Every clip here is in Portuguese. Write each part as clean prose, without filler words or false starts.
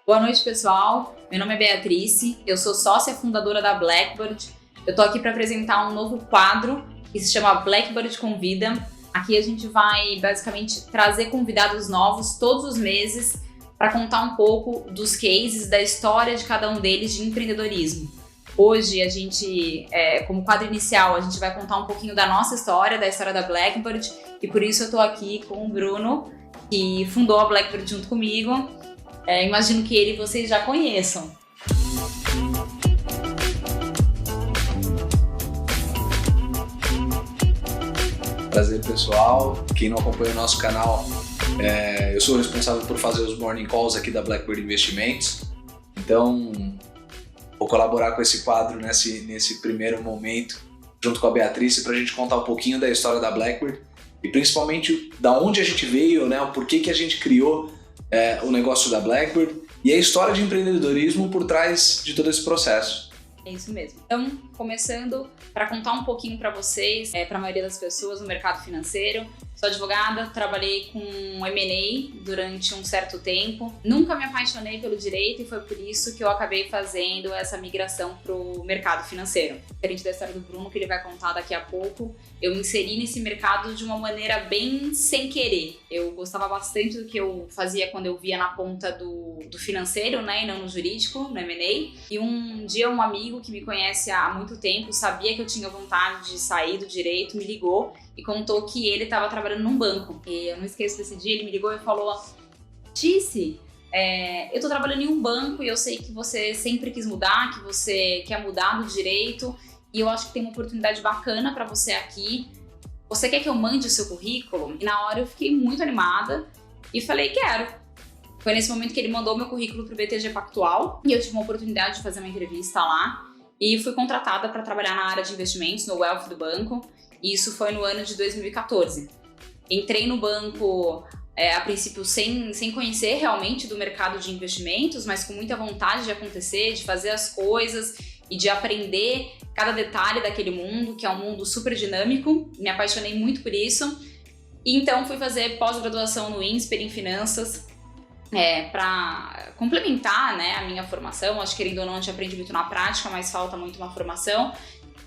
Boa noite, pessoal. Meu nome é Beatrice, eu sou sócia fundadora da Blackbird. Eu tô aqui para apresentar um novo quadro que se chama Blackbird Convida. Aqui a gente vai basicamente trazer convidados novos todos os meses para contar um pouco dos cases, da história de cada um deles de empreendedorismo. Hoje a gente, como quadro inicial, a gente vai contar um pouquinho da nossa história, da história da Blackbird, e por isso eu tô aqui com o Bruno, que fundou a Blackbird junto comigo. Imagino que ele vocês já conheçam. Prazer, pessoal. Quem não acompanha o nosso canal, eu sou responsável por fazer os morning calls aqui da Blackbird Investimentos. Então, vou colaborar com esse quadro nesse primeiro momento, junto com a Beatriz, para a gente contar um pouquinho da história da Blackbird e principalmente da onde a gente veio, né, o porquê que a gente criou o negócio da Blackbird e a história de empreendedorismo por trás de todo esse processo. É isso mesmo. Então, começando para contar um pouquinho para vocês, para a maioria das pessoas no mercado financeiro. Sou advogada, trabalhei com M&A durante um certo tempo. Nunca me apaixonei pelo direito e foi por isso que eu acabei fazendo essa migração para o mercado financeiro. Diferente da história do Bruno, que ele vai contar daqui a pouco, eu me inseri nesse mercado de uma maneira bem sem querer. Eu gostava bastante do que eu fazia quando eu via na ponta do financeiro, né, e não no jurídico, no M&A. E um dia um amigo que me conhece há muito tempo, sabia que eu tinha vontade de sair do direito, me ligou e contou que ele estava trabalhando num banco. E eu não esqueço desse dia, ele me ligou e falou: Tice, eu tô trabalhando em um banco e eu sei que você sempre quis mudar, que você quer mudar do direito e eu acho que tem uma oportunidade bacana para você aqui. Você quer que eu mande o seu currículo? E na hora eu fiquei muito animada e falei: quero. Foi nesse momento que ele mandou meu currículo pro BTG Pactual e eu tive uma oportunidade de fazer uma entrevista lá e fui contratada para trabalhar na área de investimentos, no Wealth do banco. E isso foi no ano de 2014. Entrei no banco, a princípio, sem conhecer realmente do mercado de investimentos, mas com muita vontade de acontecer, de fazer as coisas e de aprender cada detalhe daquele mundo, que é um mundo super dinâmico. Me apaixonei muito por isso. E então fui fazer pós-graduação no INSPER em Finanças, para complementar, né, a minha formação. Acho que, querendo ou não, a gente aprende muito na prática, mas falta muito uma formação.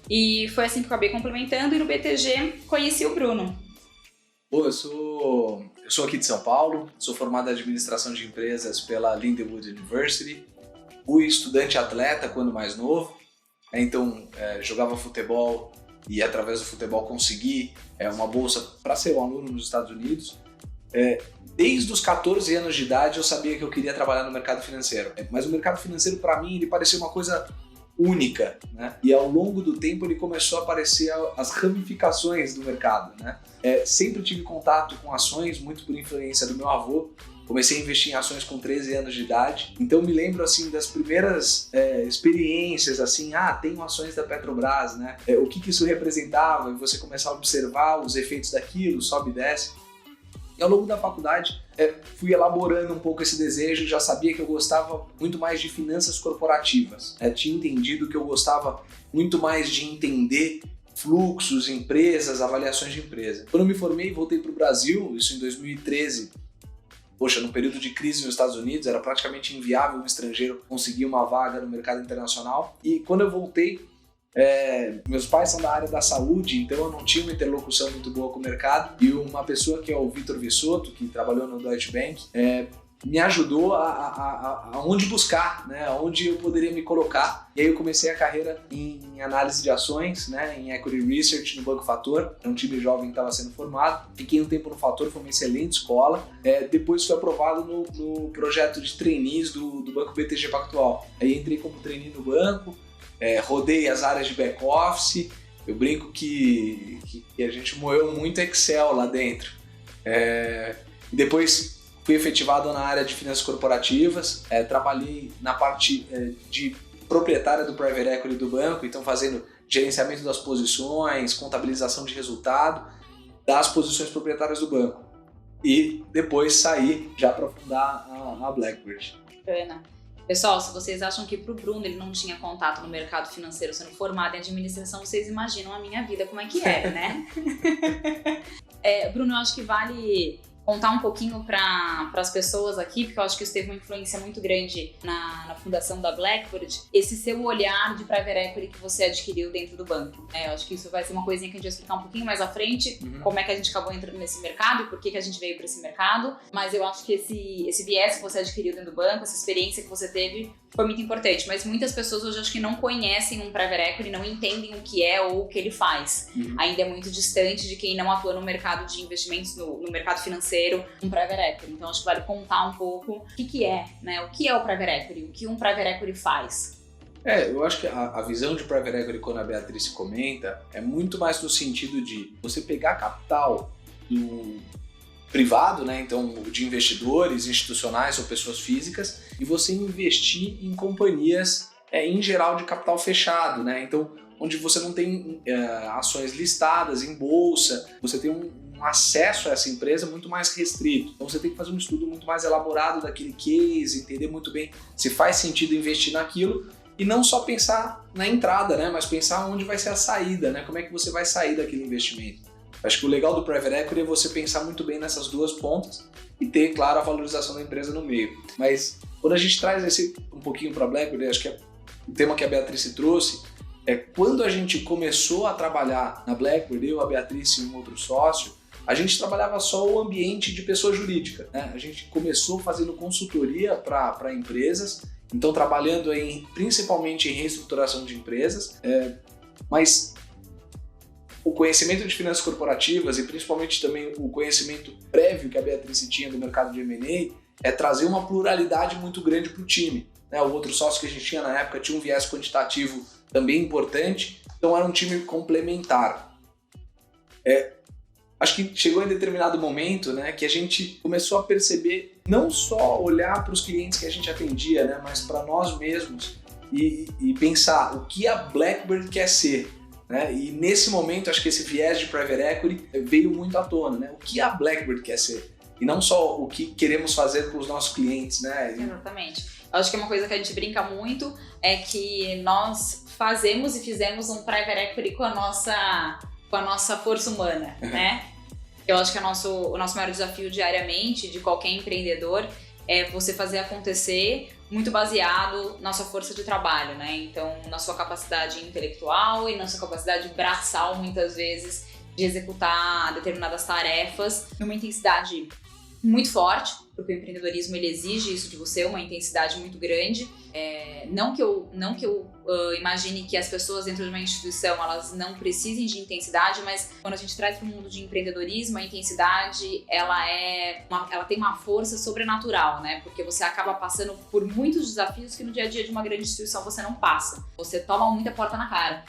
E foi assim que eu acabei complementando e no BTG conheci o Bruno. Bom, eu sou aqui de São Paulo, sou formado em administração de empresas pela Lindenwood University, fui estudante atleta quando mais novo, então jogava futebol e através do futebol consegui uma bolsa para ser um aluno nos Estados Unidos. Desde os 14 anos de idade eu sabia que eu queria trabalhar no mercado financeiro, mas o mercado financeiro para mim ele parecia uma coisa única, né? E ao longo do tempo ele começou a aparecer as ramificações do mercado, né? Sempre tive contato com ações, muito por influência do meu avô. Comecei a investir em ações com 13 anos de idade, então me lembro assim das primeiras experiências, assim, tenho ações da Petrobras, né? O que isso representava, e você começar a observar os efeitos daquilo, sobe e desce. E ao longo da faculdade fui elaborando um pouco esse desejo, já sabia que eu gostava muito mais de finanças corporativas. Tinha entendido que eu gostava muito mais de entender fluxos, empresas, avaliações de empresa. Quando eu me formei, voltei para o Brasil, isso em 2013. Poxa, no período de crise nos Estados Unidos, era praticamente inviável um estrangeiro conseguir uma vaga no mercado internacional. E quando eu voltei, meus pais são da área da saúde, então eu não tinha uma interlocução muito boa com o mercado, e uma pessoa que é o Vitor Vissotto, que trabalhou no Deutsche Bank, me ajudou a onde buscar, né, aonde eu poderia me colocar. E aí eu comecei a carreira em análise de ações, né, em Equity Research no Banco Fator, é um time jovem que estava sendo formado. Fiquei um tempo no Fator, foi uma excelente escola. Depois fui aprovado no projeto de trainees do Banco BTG Pactual. Aí entrei como trainee no banco, rodei as áreas de back-office. Eu brinco que a gente moeu muito Excel lá dentro. Depois fui efetivado na área de finanças corporativas, trabalhei na parte de proprietária do Private Equity do banco, então fazendo gerenciamento das posições, contabilização de resultado das posições proprietárias do banco. E depois saí já para fundar a Blackbird. Bacana. Pessoal, se vocês acham que pro Bruno ele não tinha contato no mercado financeiro sendo formado em administração, vocês imaginam a minha vida como é que era, né? Bruno, eu acho que vale contar um pouquinho para as pessoas aqui, porque eu acho que isso teve uma influência muito grande na fundação da Blackboard, esse seu olhar de private equity que você adquiriu dentro do banco. Eu acho que isso vai ser uma coisinha que a gente vai explicar um pouquinho mais à frente, como é que a gente acabou entrando nesse mercado e por que a gente veio para esse mercado, mas eu acho que esse viés que você adquiriu dentro do banco, essa experiência que você teve, foi muito importante. Mas muitas pessoas hoje acho que não conhecem um private equity, não entendem o que é ou o que ele faz. Ainda é muito distante de quem não atua no mercado de investimentos, no mercado financeiro, um private equity. Então acho que vale contar um pouco o que é, né? O que é o private equity, o que um private equity faz. Eu acho que a visão de private equity, quando a Beatriz comenta, é muito mais no sentido de você pegar capital do privado, né? Então de investidores institucionais ou pessoas físicas, e você investir em companhias, em geral, de capital fechado, né? Então, onde você não tem ações listadas em bolsa, você tem um acesso a essa empresa muito mais restrito. Então você tem que fazer um estudo muito mais elaborado daquele case, entender muito bem se faz sentido investir naquilo, e não só pensar na entrada, né? Mas pensar onde vai ser a saída, né? Como é que você vai sair daquele investimento. Acho que o legal do private equity é você pensar muito bem nessas duas pontas e ter, claro, a valorização da empresa no meio. Mas quando a gente traz um pouquinho para a Blackboard, acho que o tema que a Beatriz trouxe é quando a gente começou a trabalhar na Blackboard, eu, a Beatriz e um outro sócio, a gente trabalhava só o ambiente de pessoa jurídica, né? A gente começou fazendo consultoria para empresas, então trabalhando principalmente em reestruturação de empresas, mas o conhecimento de finanças corporativas e principalmente também o conhecimento prévio que a Beatriz tinha do mercado de M&A é trazer uma pluralidade muito grande para o time, né? O outro sócio que a gente tinha na época tinha um viés quantitativo também importante, então era um time complementar. Acho que chegou em determinado momento, né, que a gente começou a perceber, não só olhar para os clientes que a gente atendia, né, mas para nós mesmos e pensar o que a Blackboard quer ser. Né? E nesse momento, acho que esse viés de private equity veio muito à tona, né? O que a Blackboard quer ser, e não só o que queremos fazer com os nossos clientes, né? Exatamente. Acho que uma coisa que a gente brinca muito é que nós fazemos e fizemos um private equity com a nossa força humana, né? Eu acho que o nosso maior desafio diariamente de qualquer empreendedor é você fazer acontecer muito baseado na sua força de trabalho, né? Então, na sua capacidade intelectual e na sua capacidade braçal, muitas vezes, de executar determinadas tarefas numa intensidade muito forte, porque o empreendedorismo ele exige isso de você, uma intensidade muito grande. Não que eu imagine que as pessoas dentro de uma instituição elas não precisem de intensidade, mas quando a gente traz para o mundo de empreendedorismo, a intensidade ela tem uma força sobrenatural, né? Porque você acaba passando por muitos desafios que no dia a dia de uma grande instituição você não passa. Você toma muita porta na cara.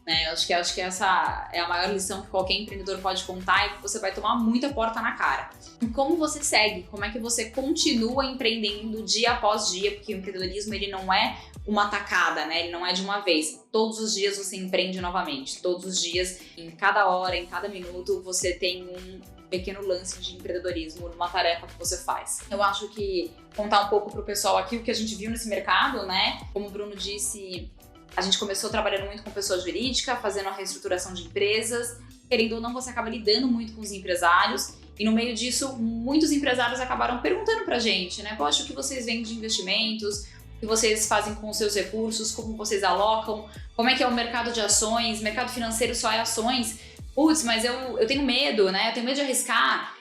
Eu acho que essa é a maior lição que qualquer empreendedor pode contar, é que você vai tomar muita porta na cara. E como você segue? Como é que você continua empreendendo dia após dia? Porque o empreendedorismo ele não é uma tacada, né? Ele não é de uma vez. Todos os dias você empreende novamente. Todos os dias, em cada hora, em cada minuto, você tem um pequeno lance de empreendedorismo numa tarefa que você faz. Eu acho que contar um pouco pro pessoal aqui o que a gente viu nesse mercado, né? Como o Bruno disse, a gente começou trabalhando muito com pessoa jurídica, fazendo a reestruturação de empresas. Querendo ou não, você acaba lidando muito com os empresários. E no meio disso, muitos empresários acabaram perguntando pra gente, né? Poxa, o que vocês vendem de investimentos? O que vocês fazem com os seus recursos? Como vocês alocam? Como é que é o mercado de ações? Mercado financeiro só é ações? Putz, mas eu tenho medo, né? Eu tenho medo de arriscar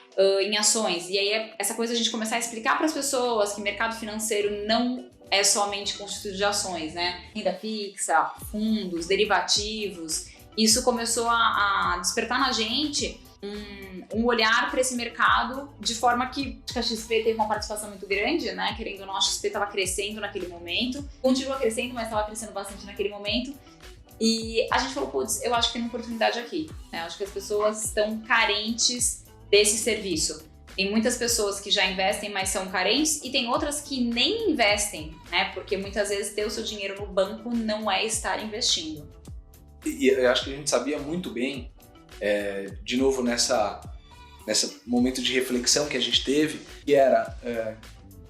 em ações. E aí, essa coisa de a gente começar a explicar para as pessoas que mercado financeiro não é somente constituído de ações, né? Renda fixa, fundos, derivativos. Isso começou a despertar na gente um olhar para esse mercado de forma que a XP teve uma participação muito grande, né? Querendo ou não, a XP estava crescendo naquele momento, continua crescendo, mas estava crescendo bastante naquele momento. E a gente falou, putz, eu acho que tem uma oportunidade aqui, né? Eu acho que as pessoas estão carentes desse serviço. Tem muitas pessoas que já investem, mas são carentes, e tem outras que nem investem, né? Porque muitas vezes ter o seu dinheiro no banco não é estar investindo. E eu acho que a gente sabia muito bem, de novo nesse momento de reflexão que a gente teve, que era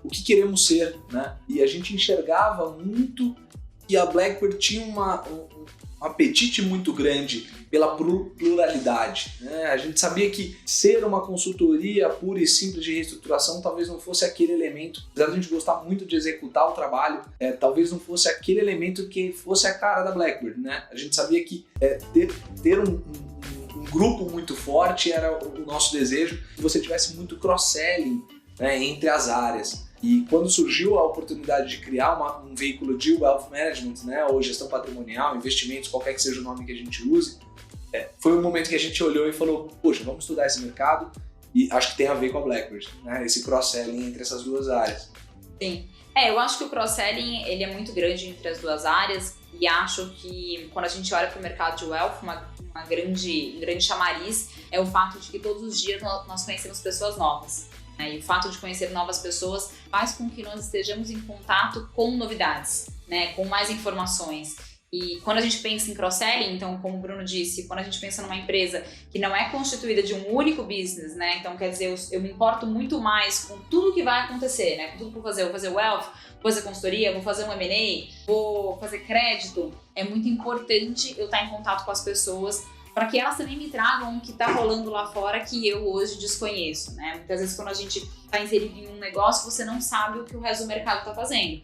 o que queremos ser, né? E a gente enxergava muito que a Blackboard tinha um apetite muito grande pela pluralidade, né? A gente sabia que ser uma consultoria pura e simples de reestruturação talvez não fosse aquele elemento, apesar de a gente gostar muito de executar o trabalho, talvez não fosse aquele elemento que fosse a cara da Blackbird, né? A gente sabia que ter um grupo muito forte era o nosso desejo, que você tivesse muito cross-selling, né, entre as áreas. E quando surgiu a oportunidade de criar um veículo de wealth management, né, ou gestão patrimonial, investimentos, qualquer que seja o nome que a gente use, foi um momento que a gente olhou e falou, poxa, vamos estudar esse mercado e acho que tem a ver com a Blackbird, né, esse cross-selling entre essas duas áreas. Sim. Eu acho que o cross-selling ele é muito grande entre as duas áreas e acho que quando a gente olha para o mercado de wealth, um grande chamariz é o fato de que todos os dias nós conhecemos pessoas novas. E o fato de conhecer novas pessoas faz com que nós estejamos em contato com novidades, né, com mais informações. E quando a gente pensa em cross-selling, então, como o Bruno disse, quando a gente pensa numa empresa que não é constituída de um único business, né, então quer dizer, eu me importo muito mais com tudo que vai acontecer, né, com tudo que eu vou fazer wealth, vou fazer consultoria, vou fazer um M&A, vou fazer crédito, é muito importante eu estar em contato com as pessoas para que elas também me tragam o que está rolando lá fora que eu hoje desconheço, né? Muitas vezes quando a gente está inserido em um negócio, você não sabe o que o resto do mercado está fazendo.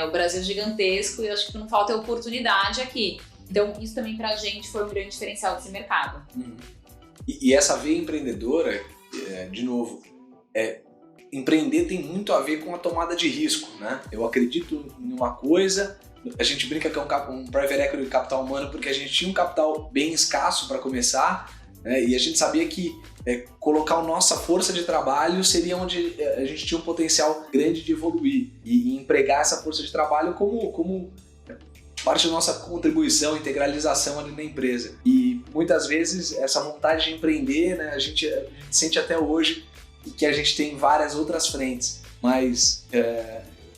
O Brasil é gigantesco e eu acho que não falta oportunidade aqui. Então isso também para a gente foi um grande diferencial desse mercado. E essa veia empreendedora, de novo, empreender tem muito a ver com a tomada de risco, né? Eu acredito em uma coisa. A gente brinca que é um private equity de capital humano porque a gente tinha um capital bem escasso para começar, né? E a gente sabia que colocar a nossa força de trabalho seria onde a gente tinha um potencial grande de evoluir e empregar essa força de trabalho como parte da nossa contribuição, integralização ali na empresa. E muitas vezes essa vontade de empreender, né, a gente sente até hoje que a gente tem várias outras frentes, mas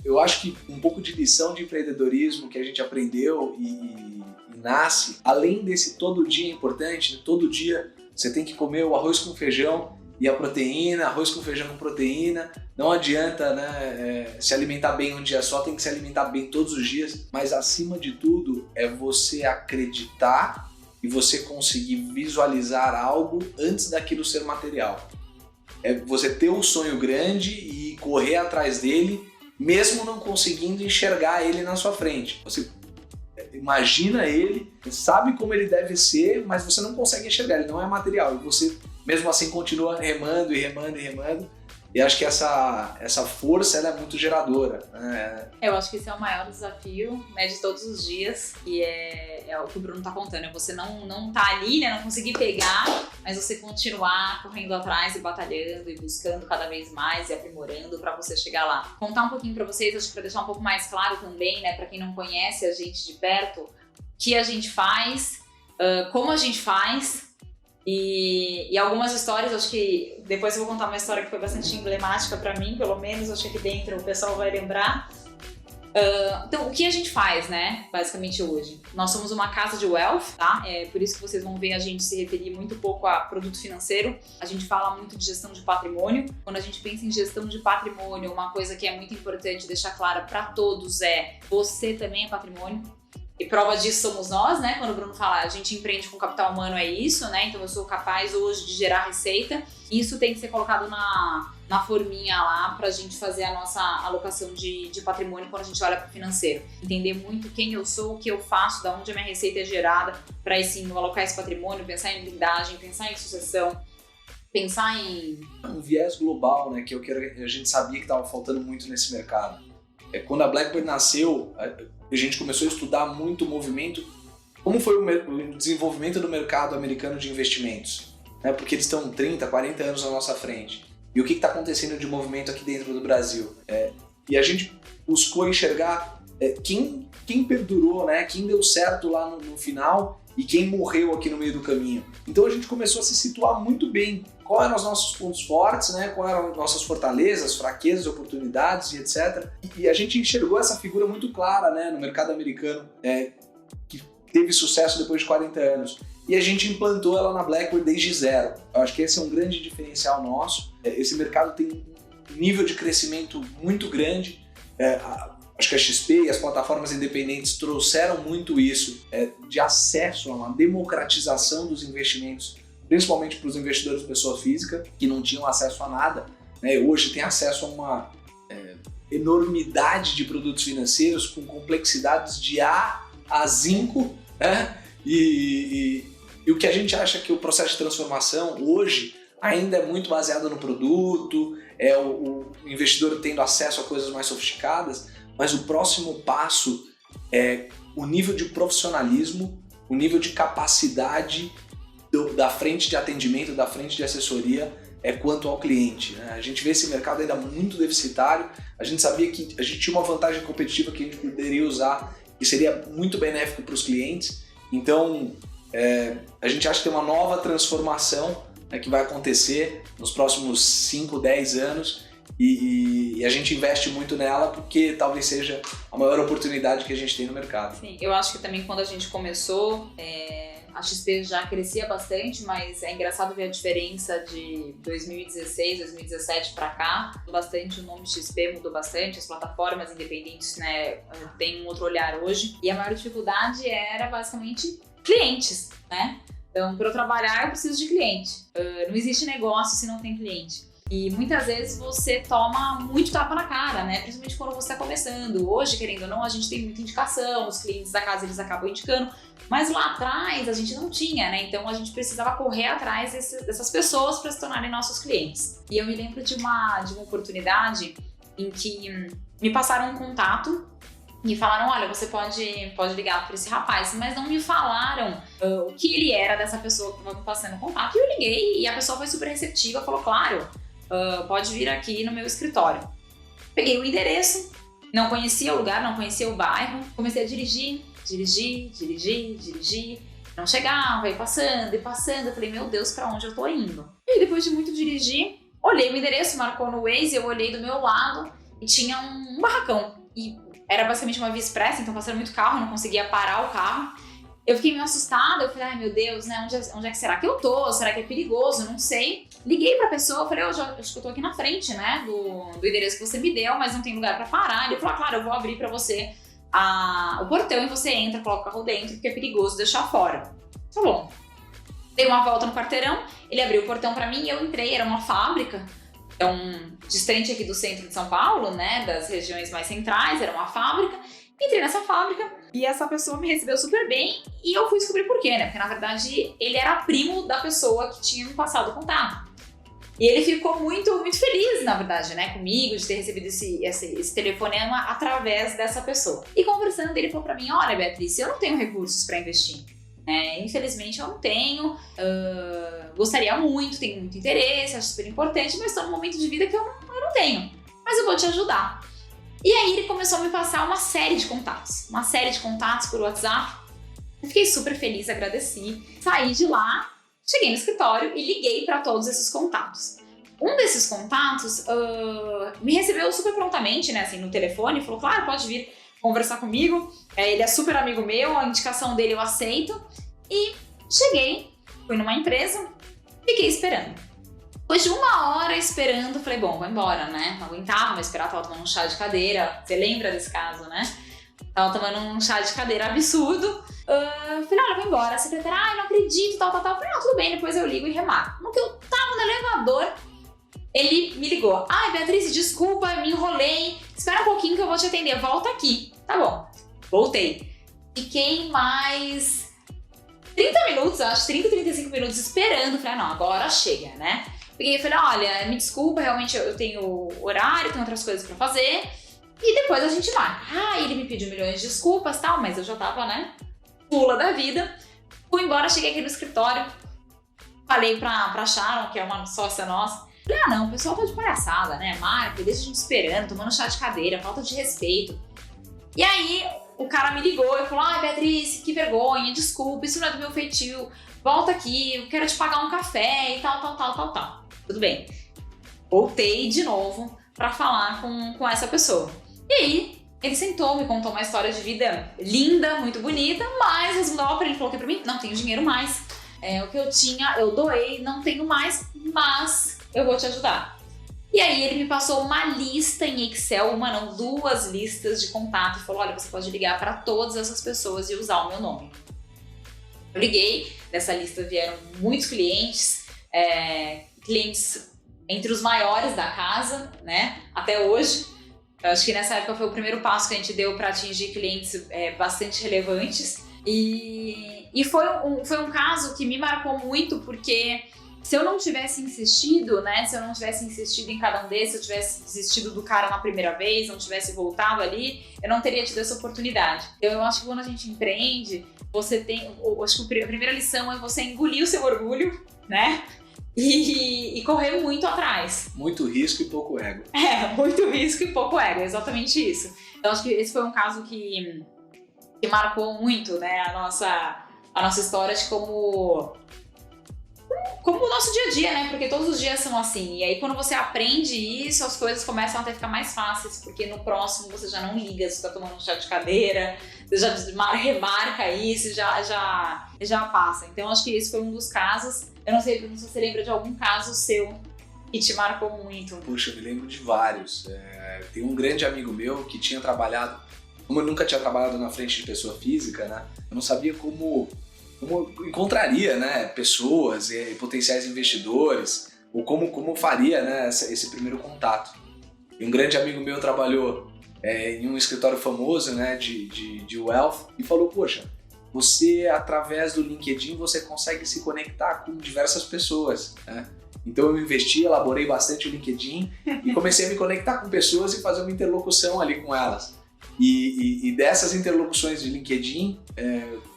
eu acho que um pouco de lição de empreendedorismo que a gente aprendeu e nasce, além desse todo dia importante, né? Todo dia você tem que comer o arroz com feijão e a proteína, arroz com feijão com proteína. Não adianta, né, se alimentar bem um dia só, tem que se alimentar bem todos os dias. Mas acima de tudo é você acreditar e você conseguir visualizar algo antes daquilo ser material. É você ter um sonho grande e correr atrás dele, mesmo não conseguindo enxergar ele na sua frente. Você imagina ele, sabe como ele deve ser, mas você não consegue enxergar, ele não é material. E você, mesmo assim, continua remando e remando e remando. E acho que essa força ela é muito geradora, né? Eu acho que esse é o maior desafio, né, de todos os dias, e é o que o Bruno tá contando. É você não tá ali, né, não conseguir pegar, mas você continuar correndo atrás e batalhando e buscando cada vez mais e aprimorando para você chegar lá. Contar um pouquinho para vocês, acho que para deixar um pouco mais claro também, né, para quem não conhece a gente de perto, o que a gente faz, como a gente faz. E algumas histórias, acho que depois eu vou contar uma história que foi bastante emblemática para mim, pelo menos, acho que aqui dentro o pessoal vai lembrar. Então, o que a gente faz, né, basicamente hoje? Nós somos uma casa de wealth, tá? É por isso que vocês vão ver a gente se referir muito pouco a produto financeiro. A gente fala muito de gestão de patrimônio. Quando a gente pensa em gestão de patrimônio, uma coisa que é muito importante deixar clara para todos é: você também é patrimônio. E prova disso somos nós, né? Quando o Bruno fala, a gente empreende com capital humano, é isso, né? Então eu sou capaz hoje de gerar receita. Isso tem que ser colocado na forminha lá pra gente fazer a nossa alocação de patrimônio quando a gente olha para o financeiro. Entender muito quem eu sou, o que eu faço, da onde a minha receita é gerada, para aí sim alocar esse patrimônio, pensar em blindagem, pensar em sucessão, pensar em... Um viés global, né? Que a gente sabia que estava faltando muito nesse mercado. Quando a Blackbird nasceu, a gente começou a estudar muito o movimento, como foi o desenvolvimento do mercado americano de investimentos, né? Porque eles estão 30, 40 anos na nossa frente. E o que está acontecendo de movimento aqui dentro do Brasil? E a gente buscou enxergar quem perdurou, né? Quem deu certo lá no final e quem morreu aqui no meio do caminho. Então a gente começou a se situar muito bem. Quais eram os nossos pontos fortes, né? Quais eram as nossas fortalezas, fraquezas, oportunidades e etc. E a gente enxergou essa figura muito clara, né, no mercado americano, que teve sucesso depois de 40 anos. E a gente implantou ela na Blackbird desde zero. Eu acho que esse é um grande diferencial nosso. Esse mercado tem um nível de crescimento muito grande. A Acho que a XP e as plataformas independentes trouxeram muito isso, de acesso a uma democratização dos investimentos, principalmente para os investidores pessoa física, que não tinham acesso a nada, né? Hoje tem acesso a uma enormidade de produtos financeiros com complexidades de A a zinco, né? E o que a gente acha que o processo de transformação hoje ainda é muito baseado no produto, o investidor tendo acesso a coisas mais sofisticadas, mas o próximo passo é o nível de profissionalismo, o nível de capacidade da frente de atendimento, da frente de assessoria, quanto ao cliente, né? A gente vê esse mercado ainda muito deficitário, a gente sabia que a gente tinha uma vantagem competitiva que a gente poderia usar e seria muito benéfico para os clientes, então a gente acha que tem uma nova transformação, né, que vai acontecer nos próximos 5, 10 anos e a gente investe muito nela porque talvez seja a maior oportunidade que a gente tem no mercado. Sim, eu acho que também quando a gente começou, a XP já crescia bastante, mas é engraçado ver a diferença de 2016, 2017 para cá. Bastante, o nome XP mudou bastante, as plataformas independentes, né, têm um outro olhar hoje. E a maior dificuldade era basicamente clientes, né? Então, para eu trabalhar, eu preciso de cliente. Não existe negócio se não tem cliente. E muitas vezes você toma muito tapa na cara, né? Principalmente quando você está começando. Hoje, querendo ou não, a gente tem muita indicação, os clientes da casa eles acabam indicando, mas lá atrás a gente não tinha, né? Então a gente precisava correr atrás dessas pessoas para se tornarem nossos clientes. E eu me lembro de uma oportunidade em que me passaram um contato e falaram, olha, você pode ligar para esse rapaz, mas não me falaram o que ele era dessa pessoa que estava me passando o contato. E eu liguei e a pessoa foi super receptiva, falou, claro, pode vir aqui no meu escritório. Peguei o endereço, não conhecia o lugar, não conhecia o bairro, comecei a dirigir, não chegava, ia passando, eu falei, meu Deus, pra onde eu tô indo? E depois de muito dirigir, olhei o endereço, marcou no Waze, eu olhei do meu lado e tinha um barracão. E era basicamente uma via expressa, então passando muito carro, eu não conseguia parar o carro. Eu fiquei meio assustada, eu falei, ai meu Deus, né, onde é que será que eu tô? Será que é perigoso? Não sei. Liguei pra pessoa, falei, acho que eu tô aqui na frente, né, do endereço que você me deu, mas não tem lugar pra parar. Ele falou, claro, eu vou abrir pra você o portão e você entra, coloca o carro dentro, porque é perigoso deixar fora. Tá bom. Dei uma volta no quarteirão, ele abriu o portão pra mim e eu entrei, era uma fábrica. Então, distante aqui do centro de São Paulo, né, das regiões mais centrais, era uma fábrica. Entrei nessa fábrica e essa pessoa me recebeu super bem e eu fui descobrir por quê, né? Porque, na verdade, ele era primo da pessoa que tinha me passado o contato. E ele ficou muito, muito feliz, na verdade, né, comigo, de ter recebido esse telefonema através dessa pessoa. E conversando, ele falou pra mim, olha, Beatriz, eu não tenho recursos pra investir. Infelizmente eu não tenho, gostaria muito, tenho muito interesse, acho super importante, mas estou num momento de vida que eu não tenho, mas eu vou te ajudar. E aí ele começou a me passar uma série de contatos por WhatsApp. Eu fiquei super feliz, agradeci, saí de lá, cheguei no escritório e liguei para todos esses contatos. Um desses contatos me recebeu super prontamente, né, assim, no telefone, falou, claro, pode vir conversar comigo, ele é super amigo meu, a indicação dele eu aceito. E cheguei, fui numa empresa, fiquei esperando. Depois de 1 hora esperando, falei, bom, vou embora, né? Não aguentava mais esperar, tava tomando um chá de cadeira. Você lembra desse caso, né? Tava tomando um chá de cadeira absurdo. Falei, olha, vou embora. A secretária, não acredito, tal. Falei, tudo bem, depois eu ligo e remarco. No que eu tava no elevador, ele me ligou. Ai, Beatriz, desculpa, me enrolei. Espera um pouquinho que eu vou te atender, volta aqui. Tá bom, voltei. Fiquei mais 30 minutos, acho, 35 minutos esperando. Falei, não, agora chega, né? Peguei e falei, olha, me desculpa, realmente eu tenho horário, tenho outras coisas pra fazer. E depois a gente marca. Ele me pediu milhões de desculpas e tal, mas eu já tava, né, pula da vida. Fui embora, cheguei aqui no escritório. Falei pra Sharon, que é uma sócia nossa. Falei, não, o pessoal tá de palhaçada, né? Marca, deixa a gente esperando, tomando chá de cadeira, falta de respeito. E aí, o cara me ligou e falou, Beatriz, que vergonha, desculpa, isso não é do meu feitio. Volta aqui, eu quero te pagar um café e tal. Tudo bem. Voltei de novo pra falar com essa pessoa. E aí, ele sentou, me contou uma história de vida linda, muito bonita, mas resumo da ópera, ele falou que pra mim, não tenho dinheiro mais. O que eu tinha, eu doei, não tenho mais, mas eu vou te ajudar. E aí ele me passou uma lista em Excel, uma não, 2 listas de contato e falou, olha, você pode ligar para todas essas pessoas e usar o meu nome. Eu liguei, dessa lista vieram muitos clientes, clientes entre os maiores da casa, né, até hoje. Eu acho que nessa época foi o primeiro passo que a gente deu para atingir clientes bastante relevantes. E foi um caso que me marcou muito, porque se eu não tivesse insistido, né? Se eu não tivesse insistido em cada um desses, se eu tivesse desistido do cara na primeira vez, não tivesse voltado ali, eu não teria tido essa oportunidade. Então eu acho que quando a gente empreende, você tem... Acho que a primeira lição é você engolir o seu orgulho, né? E correr muito atrás. Muito risco e pouco ego. Muito risco e pouco ego, exatamente isso. Então acho que esse foi um caso que marcou muito, né? A nossa história de como o nosso dia a dia, né? Porque todos os dias são assim. E aí, quando você aprende isso, as coisas começam até a ficar mais fáceis, porque no próximo você já não liga se você tá tomando um chá de cadeira, você já remarca isso, já passa. Então, acho que esse foi um dos casos. Eu não sei se você lembra de algum caso seu que te marcou muito. Puxa, eu me lembro de vários. Tem um grande amigo meu que tinha trabalhado, como eu nunca tinha trabalhado na frente de pessoa física, né? Eu não sabia como encontraria, né, pessoas e potenciais investidores, ou como faria, né, esse primeiro contato. E um grande amigo meu trabalhou em um escritório famoso, né, de wealth, e falou, poxa, você, através do LinkedIn, você consegue se conectar com diversas pessoas, né? Então eu investi, elaborei bastante o LinkedIn e comecei a me conectar com pessoas e fazer uma interlocução ali com elas. E dessas interlocuções de LinkedIn,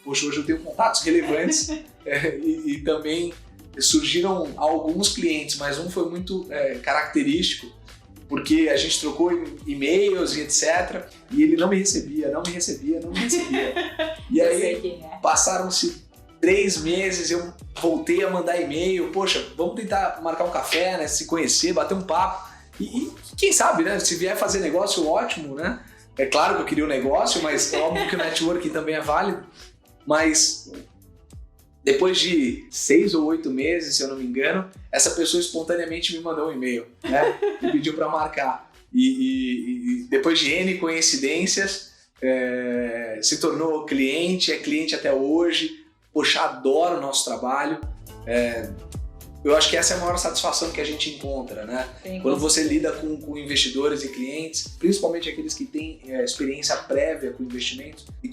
hoje eu tenho contatos relevantes e também surgiram alguns clientes, mas um foi muito característico, porque a gente trocou e-mails e etc. E ele não me recebia. E aí passaram-se 3 meses, eu voltei a mandar e-mail, poxa, vamos tentar marcar um café, né, se conhecer, bater um papo. E quem sabe, né, se vier fazer negócio, ótimo, né? É claro que eu queria um negócio, mas é óbvio que o networking também é válido. Mas depois de 6 ou 8 meses, se eu não me engano, essa pessoa espontaneamente me mandou um e-mail, né? E pediu para marcar. E depois de N coincidências, se tornou cliente, é cliente até hoje. Poxa, adoro o nosso trabalho. Eu acho que essa é a maior satisfação que a gente encontra, né? Sim, quando você lida com investidores e clientes, principalmente aqueles que têm experiência prévia com investimentos e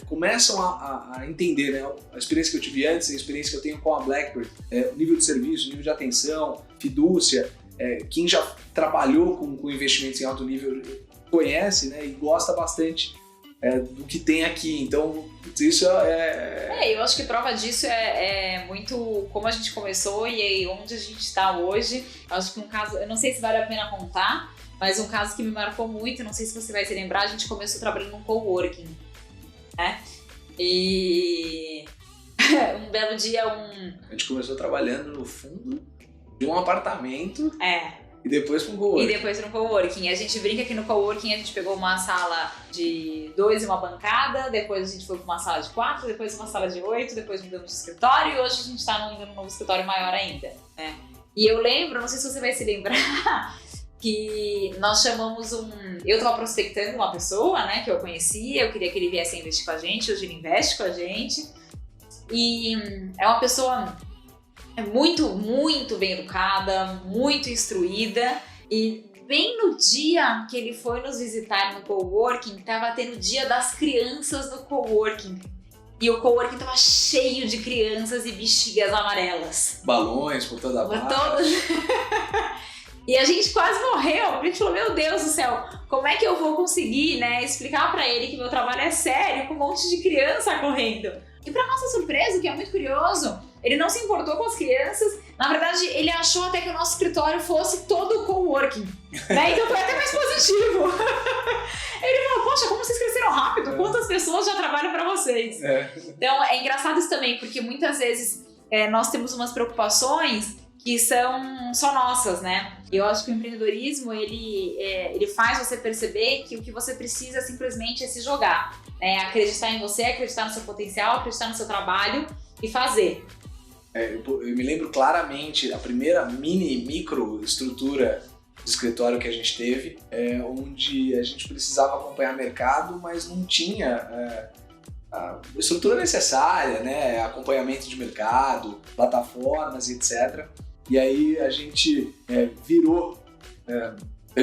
começam a entender, né? A experiência que eu tive antes, a experiência que eu tenho com a BlackBerry, o nível de serviço, o nível de atenção, fidúcia, quem já trabalhou com investimentos em alto nível conhece, né? E gosta bastante do que tem aqui. Então, isso eu acho que prova disso é muito como a gente começou e onde a gente está hoje. Eu acho que um caso, eu não sei se vale a pena contar, mas um caso que me marcou muito, não sei se você vai se lembrar, a gente começou trabalhando num coworking, né? E um belo dia A gente começou trabalhando no fundo de um apartamento. E depois para um coworking. E depois para um coworking. A gente brinca que no coworking a gente pegou uma sala de 2 e uma bancada, depois a gente foi para uma sala de 4, depois uma sala de 8, depois mudamos de escritório e hoje a gente está num novo escritório maior ainda, né? E eu lembro, não sei se você vai se lembrar, que nós chamamos eu estava prospectando uma pessoa, né, que eu conhecia, eu queria que ele viesse a investir com a gente, hoje ele investe com a gente. E é uma pessoa muito, muito bem educada, muito instruída, e bem no dia que ele foi nos visitar no coworking, tava tendo o dia das crianças no coworking. E o coworking tava cheio de crianças e bexigas amarelas. Balões por toda parte. E a gente quase morreu. A gente falou, meu Deus do céu, como é que eu vou conseguir, né, explicar pra ele que meu trabalho é sério com um monte de criança correndo? E pra nossa surpresa, o que é muito curioso, ele não se importou com as crianças. Na verdade, ele achou até que o nosso escritório fosse todo coworking, né? Então foi até mais positivo. Ele falou, poxa, como vocês cresceram rápido? Quantas pessoas já trabalham para vocês? Então é engraçado isso também, porque muitas vezes nós temos umas preocupações que são só nossas, né? E eu acho que o empreendedorismo, ele faz você perceber que o que você precisa simplesmente é se jogar. Acreditar em você, acreditar no seu potencial, acreditar no seu trabalho e fazer. eu me lembro claramente a primeira micro estrutura de escritório que a gente teve, onde a gente precisava acompanhar mercado, mas não tinha a estrutura necessária, né? Acompanhamento de mercado, plataformas, etc. E aí a gente pegou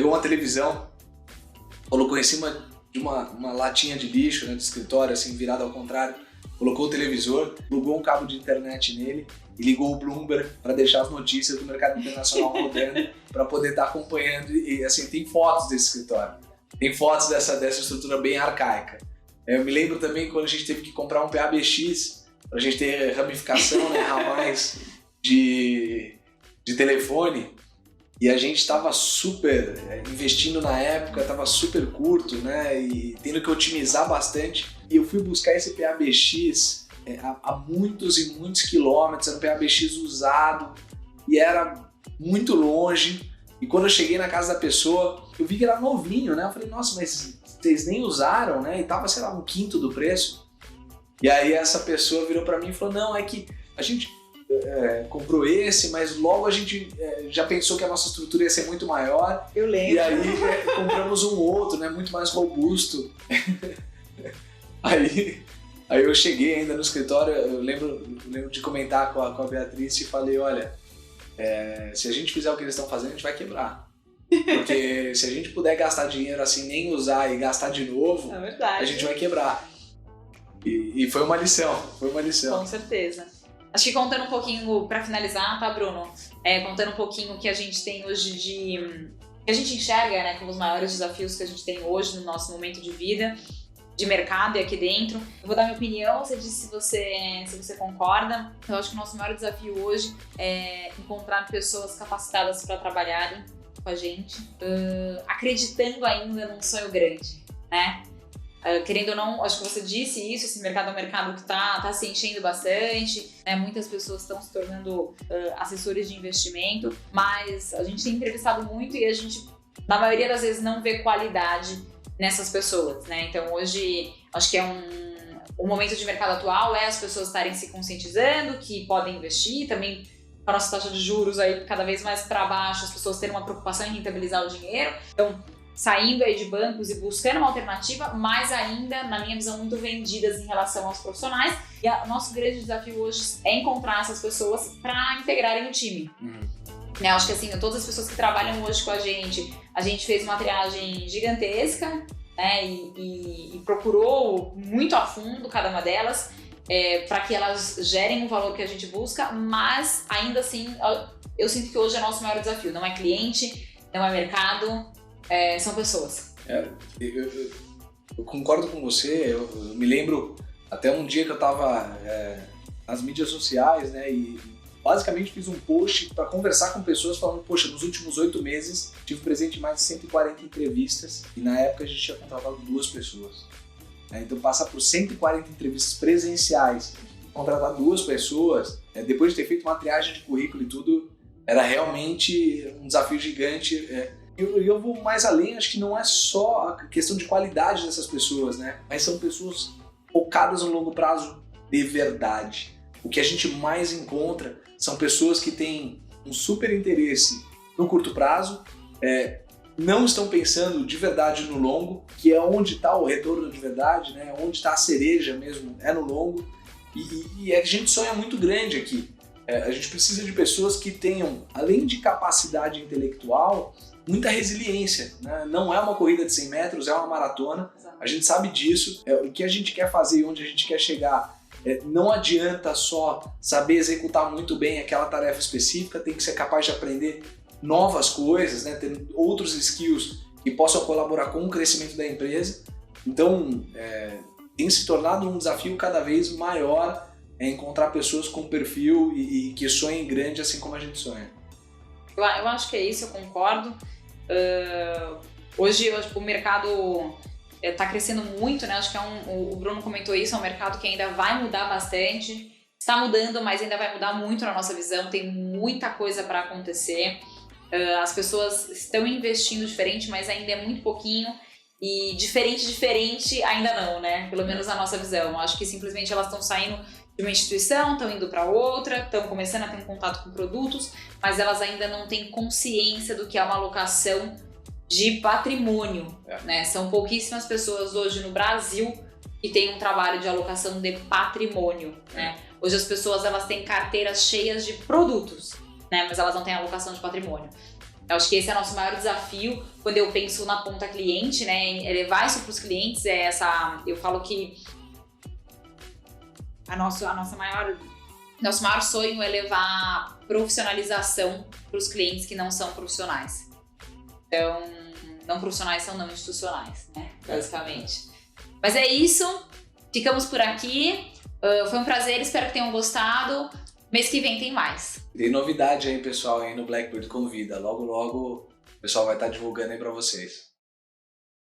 uma televisão, colocou em cima de uma latinha de lixo, né, de escritório, assim, virada ao contrário, colocou o televisor, plugou um cabo de internet nele e ligou o Bloomberg para deixar as notícias do mercado internacional rodando para poder estar acompanhando. E assim, tem fotos desse escritório, tem fotos dessa estrutura bem arcaica. Eu me lembro também quando a gente teve que comprar um PABX para a gente ter ramificação, né, ramais de telefone, e a gente estava super investindo na época, estava super curto, né, e tendo que otimizar bastante. E eu fui buscar esse PABX a muitos e muitos quilômetros, era um PABX usado e era muito longe. E quando eu cheguei na casa da pessoa, eu vi que era novinho, né? Eu falei, nossa, mas vocês nem usaram, né? E tava, sei lá, 1/5 do preço. E aí essa pessoa virou para mim e falou, não, é que a gente comprou esse, mas logo a gente já pensou que a nossa estrutura ia ser muito maior. Eu lembro. E aí compramos um outro, né? Muito mais robusto. Aí eu cheguei ainda no escritório, eu lembro de comentar com a Beatriz e falei, olha, se a gente fizer o que eles estão fazendo, a gente vai quebrar. Porque se a gente puder gastar dinheiro assim, nem usar e gastar de novo, a gente vai quebrar. E foi uma lição, Com certeza. Acho que contando um pouquinho, para finalizar, tá, Bruno? Contando um pouquinho o que a gente tem hoje que a gente enxerga, né, como os maiores desafios que a gente tem hoje no nosso momento de vida, de mercado e aqui dentro. Eu vou dar minha opinião, você diz se você concorda. Eu acho que o nosso maior desafio hoje é encontrar pessoas capacitadas para trabalharem com a gente, acreditando ainda num sonho grande, né? Querendo ou não, acho que você disse isso, esse mercado é um mercado que tá se enchendo bastante, né? Muitas pessoas estão se tornando assessores de investimento, mas a gente tem entrevistado muito e a gente, na maioria das vezes, não vê qualidade nessas pessoas, né? Então hoje, acho que o momento de mercado atual as pessoas estarem se conscientizando que podem investir, também com a nossa taxa de juros aí cada vez mais para baixo, as pessoas terem uma preocupação em rentabilizar o dinheiro, então saindo aí de bancos e buscando uma alternativa, mas ainda, na minha visão, muito vendidas em relação aos profissionais. E o nosso grande desafio hoje é encontrar essas pessoas para integrarem o time. Né, acho que assim, todas as pessoas que trabalham hoje com a gente fez uma triagem gigantesca, né, e procurou muito a fundo cada uma delas, para que elas gerem o valor que a gente busca, mas ainda assim, eu sinto que hoje é nosso maior desafio. Não é cliente, não é mercado, são pessoas. Eu concordo com você, eu me lembro até um dia que eu estava nas mídias sociais, né, e basicamente fiz um post para conversar com pessoas falando, poxa, nos últimos 8 meses tive presente em mais de 140 entrevistas e na época a gente tinha contratado 2 pessoas. Então passar por 140 entrevistas presenciais, contratar 2 pessoas, depois de ter feito uma triagem de currículo e tudo, era realmente um desafio gigante. Eu vou mais além, acho que não é só a questão de qualidade dessas pessoas, né? Mas são pessoas focadas no longo prazo de verdade. O que a gente mais encontra são pessoas que têm um super interesse no curto prazo, não estão pensando de verdade no longo, que é onde está o retorno de verdade, né? Onde está a cereja mesmo, no longo. E a gente sonha muito grande aqui. A gente precisa de pessoas que tenham, além de capacidade intelectual, muita resiliência, né? Não é uma corrida de 100 metros, é uma maratona. A gente sabe disso, o que a gente quer fazer e onde a gente quer chegar. Não adianta só saber executar muito bem aquela tarefa específica, tem que ser capaz de aprender novas coisas, né? Ter outros skills que possam colaborar com o crescimento da empresa. Então, tem se tornado um desafio cada vez maior encontrar pessoas com perfil e que sonhem grande assim como a gente sonha. Eu acho que é isso, eu concordo. Hoje o mercado está crescendo muito, né? Acho que o Bruno comentou isso, é um mercado que ainda vai mudar bastante. Está mudando, mas ainda vai mudar muito na nossa visão. Tem muita coisa para acontecer. As pessoas estão investindo diferente, mas ainda é muito pouquinho. E diferente ainda não, né? Pelo menos na nossa visão. Acho que simplesmente elas estão saindo de uma instituição, estão indo para outra, estão começando a ter um contato com produtos, mas elas ainda não têm consciência do que é uma alocação de patrimônio, né? São pouquíssimas pessoas hoje no Brasil que têm um trabalho de alocação de patrimônio, né? Hoje as pessoas elas têm carteiras cheias de produtos, né? Mas elas não têm alocação de patrimônio. Eu acho que esse é o nosso maior desafio quando eu penso na ponta cliente, né? É levar isso para os clientes, eu falo que nosso maior sonho é levar profissionalização para os clientes que não são profissionais. Então, não profissionais são não institucionais, né? Basicamente. Mas é isso, ficamos por aqui. Foi um prazer, espero que tenham gostado. Mês que vem tem mais. Tem novidade aí, pessoal, aí no Blackbird Convida. Logo, logo o pessoal vai estar divulgando aí para vocês.